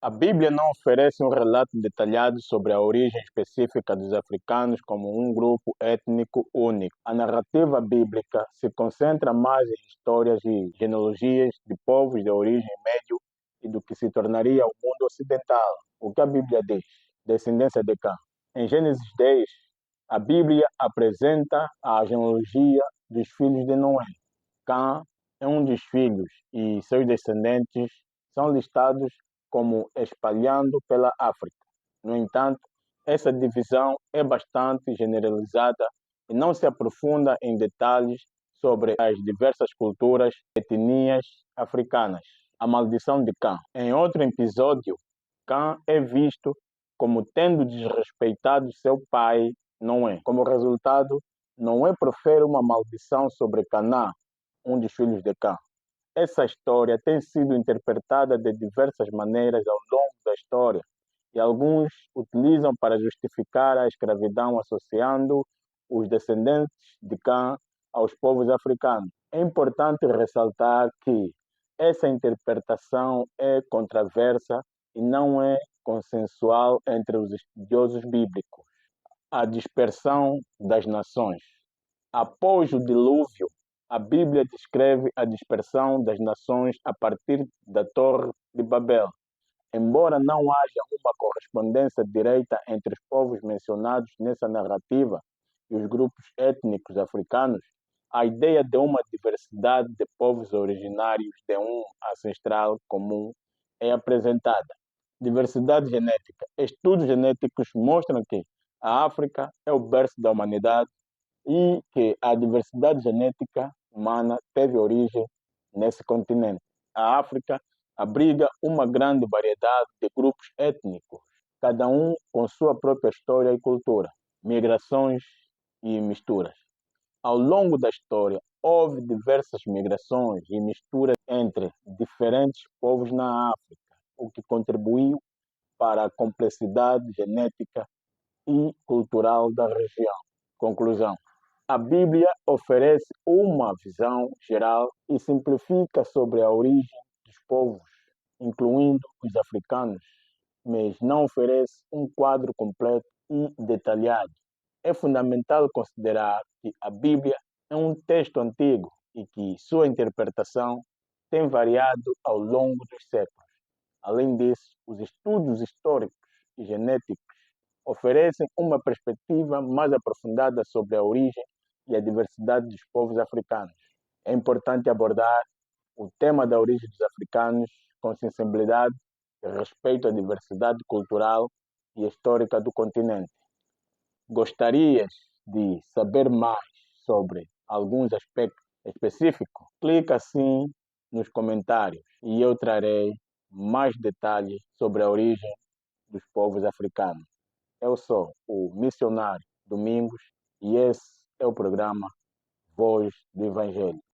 A Bíblia não oferece um relato detalhado sobre a origem específica dos africanos como um grupo étnico único. A narrativa bíblica se concentra mais em histórias e genealogias de povos de origem médio e do que se tornaria o mundo ocidental. O que a Bíblia diz? Descendência de Cã. Em Gênesis 10, a Bíblia apresenta a genealogia dos filhos de Noé. Cã é um dos filhos e seus descendentes são listados como espalhando pela África. No entanto, essa divisão é bastante generalizada e não se aprofunda em detalhes sobre as diversas culturas e etnias africanas. A maldição de Cã. Em outro episódio, Cã é visto como tendo desrespeitado seu pai Noé. Como resultado, Noé profere uma maldição sobre Canaã, um dos filhos de Cã. Essa história tem sido interpretada de diversas maneiras ao longo da história e alguns utilizam para justificar a escravidão associando os descendentes de Cã aos povos africanos. É importante ressaltar que essa interpretação é controversa e não é consensual entre os estudiosos bíblicos. A dispersão das nações. Após o dilúvio, a Bíblia descreve a dispersão das nações a partir da Torre de Babel. Embora não haja uma correspondência direta entre os povos mencionados nessa narrativa e os grupos étnicos africanos, a ideia de uma diversidade de povos originários de um ancestral comum é apresentada. Diversidade genética. Estudos genéticos mostram que a África é o berço da humanidade e que a diversidade genética humana teve origem nesse continente. A África abriga uma grande variedade de grupos étnicos, cada um com sua própria história e cultura, migrações e misturas. Ao longo da história, houve diversas migrações e misturas entre diferentes povos na África, o que contribuiu para a complexidade genética e cultural da região. Conclusão. A Bíblia oferece uma visão geral e simplifica sobre a origem dos povos, incluindo os africanos, mas não oferece um quadro completo e detalhado. É fundamental considerar que a Bíblia é um texto antigo e que sua interpretação tem variado ao longo dos séculos. Além disso, os estudos históricos e genéticos oferecem uma perspectiva mais aprofundada sobre a origem e a diversidade dos povos africanos. É importante abordar o tema da origem dos africanos com sensibilidade e respeito à diversidade cultural e histórica do continente. Gostarias de saber mais sobre alguns aspectos específicos? Clica assim nos comentários e eu trarei mais detalhes sobre a origem dos povos africanos. Eu sou o missionário Domingos e esse é o programa Voz do Evangelho.